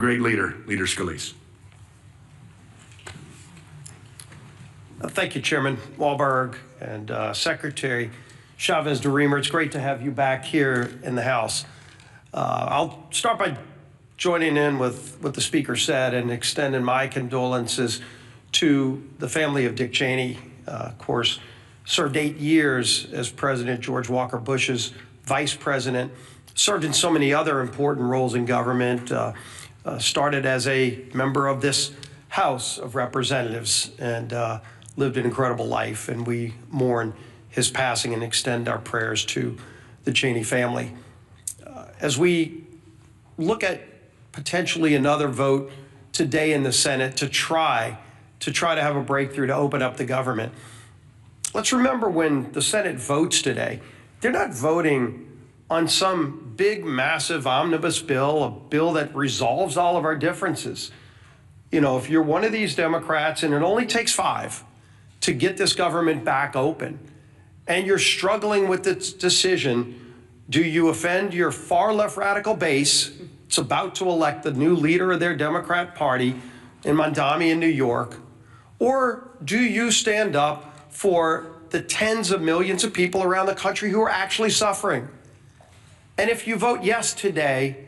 Great leader, Leader Scalise. Thank you, Chairman Walberg and Secretary Chavez-DeRemer. It's great to have you back here in the House. I'll start by joining in with what the Speaker said and extending my condolences to the family of Dick Cheney. Of course, served 8 years as President George Walker Bush's vice president, served in so many other important roles in government, started as a member of this House of Representatives, and lived an incredible life, and we mourn his passing and extend our prayers to the Cheney family. As we look at potentially another vote today in the Senate to try to have a breakthrough to open up the government, let's remember when the Senate votes today, they're not voting on some big, massive omnibus bill, a bill that resolves all of our differences. You know, if you're one of these Democrats, and it only takes 5 to get this government back open, and you're struggling with this decision, do you offend your far left radical base? It's about to elect the new leader of their Democrat Party in Mondami in New York, or do you stand up for the tens of millions of people around the country who are actually suffering? And if you vote yes today,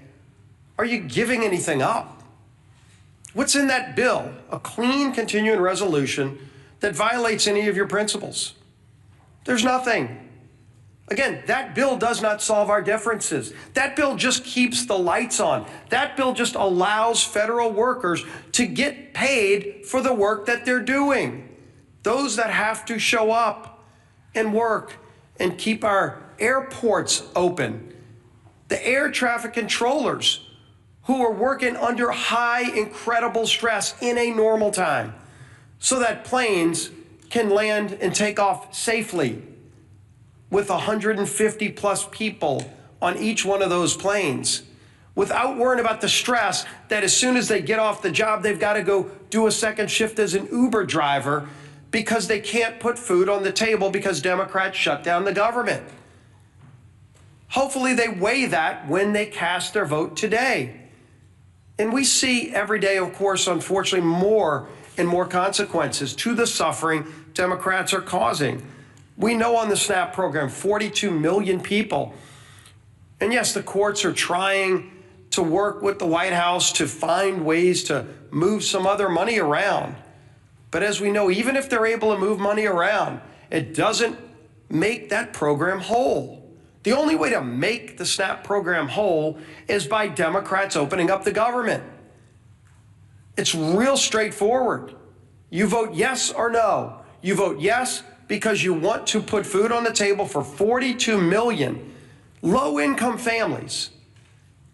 are you giving anything up? What's in that bill? A clean continuing resolution that violates any of your principles? There's nothing. Again, that bill does not solve our differences. That bill just keeps the lights on. That bill just allows federal workers to get paid for the work that they're doing. Those that have to show up and work and keep our airports open. The air traffic controllers who are working under high, incredible stress in a normal time so that planes can land and take off safely with 150 plus people on each one of those planes without worrying about the stress that as soon as they get off the job, they've got to go do a second shift as an Uber driver because they can't put food on the table because Democrats shut down the government. Hopefully they weigh that when they cast their vote today. And we see every day, of course, unfortunately, more and more consequences to the suffering Democrats are causing. We know on the SNAP program, 42 million people. And yes, the courts are trying to work with the White House to find ways to move some other money around. But as we know, even if they're able to move money around, it doesn't make that program whole. The only way to make the SNAP program whole is by Democrats opening up the government. It's real straightforward. You vote yes or no. You vote yes because you want to put food on the table for 42 million low-income families.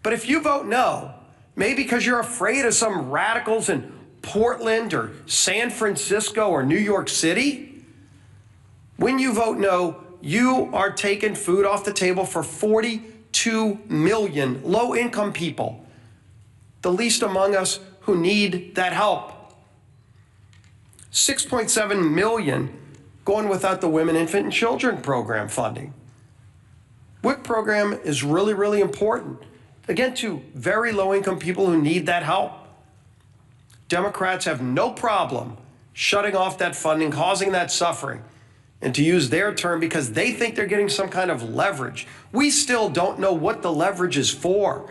But if you vote no, maybe because you're afraid of some radicals in Portland or San Francisco or New York City, when you vote no, you are taking food off the table for 42 million low-income people, the least among us who need that help. 6.7 million going without the Women, Infant, and Children program funding. WIC program is really, really important, again, to very low-income people who need that help. Democrats have no problem shutting off that funding, causing that suffering, and to use their term, because they think they're getting some kind of leverage. We still don't know what the leverage is for.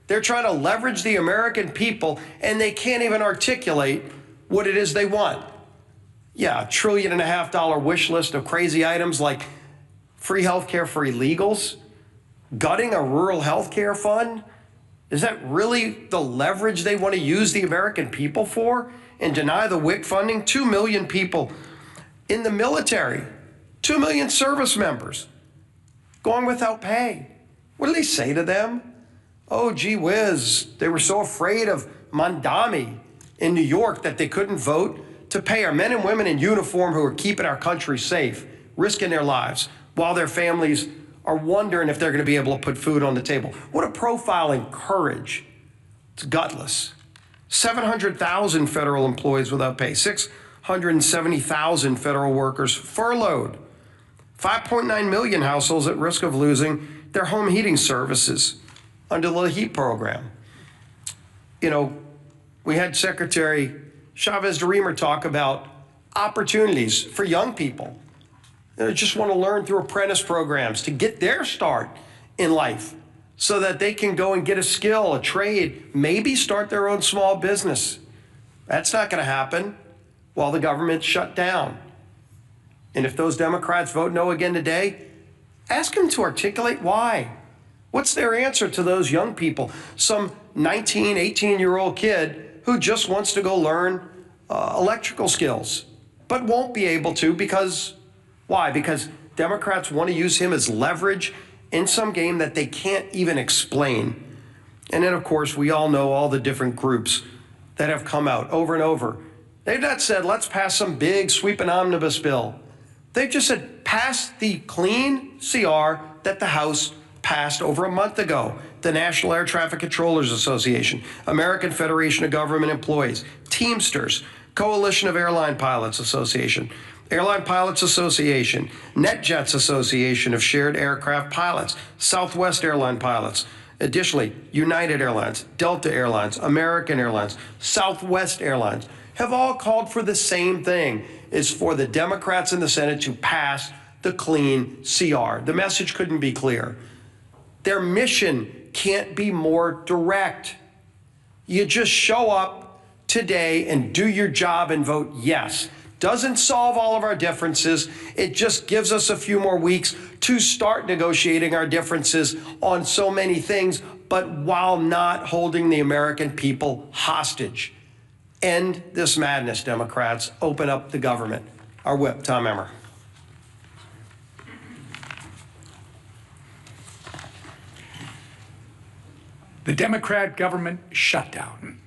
They're trying to leverage the American people, and they can't even articulate what it is they want. Yeah, $1.5 trillion wish list of crazy items like free health care for illegals, gutting a rural health care fund. Is that really the leverage they want to use the American people for and deny the WIC funding? 2 million people in the military, 2 million service members going without pay. What do they say to them? Oh, gee whiz, they were so afraid of Mondami in New York that they couldn't vote to pay our men and women in uniform who are keeping our country safe, risking their lives, while their families are wondering if they're going to be able to put food on the table. What a profile in courage. It's gutless. 700,000 federal employees without pay, 670,000 federal workers furloughed, 5.9 million households at risk of losing their home heating services under the HEAT program. you know, we had Secretary Chavez DeRemer talk about opportunities for young people that just want to learn through apprentice programs to get their start in life so that they can go and get a skill, a trade, maybe start their own small business. That's not going to happen while the government's shut down. And if those Democrats vote no again today, ask them to articulate why. What's their answer to those young people? Some 19, 18-year-old kid who just wants to go learn electrical skills, but won't be able to because, why? Because Democrats want to use him as leverage in some game that they can't even explain. And then, of course, we all know all the different groups that have come out over and over. They've not said, let's pass some big sweeping omnibus bill. They've just said, pass the clean CR that the House passed over a month ago. The National Air Traffic Controllers Association, American Federation of Government Employees, Teamsters, Coalition of Airline Pilots Association, Airline Pilots Association, NetJets Association of Shared Aircraft Pilots, Southwest Airline Pilots. Additionally, United Airlines, Delta Airlines, American Airlines, Southwest Airlines have all called for the same thing, is for the Democrats in the Senate to pass the clean CR. The message couldn't be clear. Their mission can't be more direct. You just show up today and do your job and vote yes. Doesn't solve all of our differences. It just gives us a few more weeks to start negotiating our differences on so many things, but while not holding the American people hostage. End this madness, Democrats. Open up the government. Our whip, Tom Emmer. The Democrat government shutdown.